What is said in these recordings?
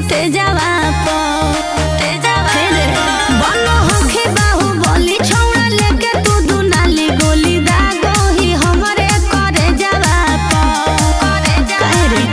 तेजावा पो बनो होखे बाहु बोली छौड़ा लेके तू दुनाली गोली दागो ही हमरे करे जावा पो कहे रे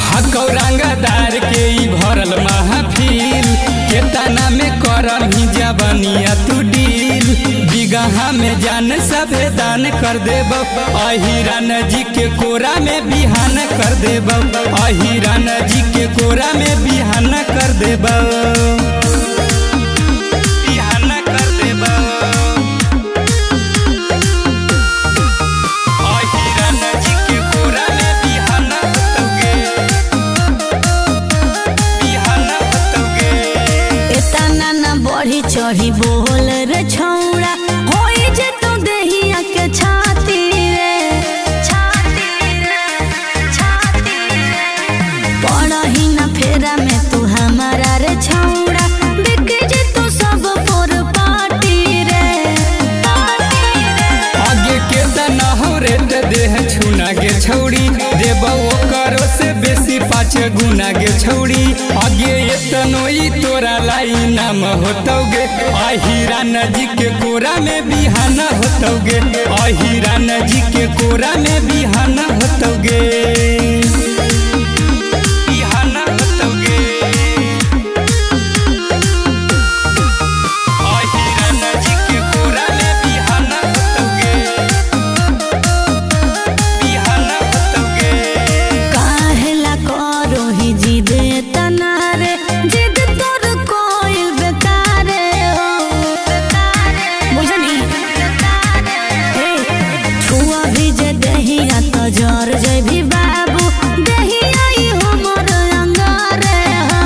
हकौरंगदार के ई भरल महफिल केतना में करम ही जवानिया तू डील बिगहा में जान सभे दान कर देब अहिरान जी के कोरा में बिहान कर देब अहिरान जी के कोरा में बिहान कर देब बिहान कर देब अहिरान जी के कोरा में बिहान होतोगे बिहान होतोगे एतना ना बढ़ी चढ़ी बोल रे छौड़ा होई जे तू देहिया के छाती रे पड़ही ना फेरा में तू हमारा रे छौड़ा बिक जे तू सब पर पार्टी रे आगे के तना हो रे देह छुना गे छौड़ी देब करो से बेसी 5 गुना गे छौड़ी आगे एतनो ई तोरा लाई नाम होतोगे अहिरान जी के कोरा में बिहान होतोगे अहिरान जी के कोरा में बिहान होतोगे बिहान होतोगे अहिरान जी के कोरा में बिहान होतोगे बिहान होतोगे काहेला करो ही जिद तना रे जिद तोर कोइल बेकार हो बुझनी छुआ भी जे दहिया तो जर जय भी बाबू दहिया ई हमर अंगारे हो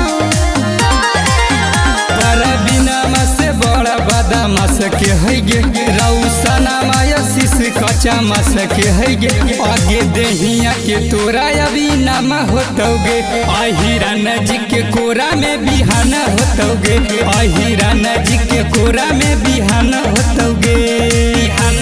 पर बिना से बड़ा बदमाश के है गे रौसना माया शीश कच्चा मास के है गे आगे दहिया के तोरा अभी नाम होतोगे अहिरान जी के कोरा में बिहान होतोगे अहिरान जी के कोरा में बिहान होतोगे बिहान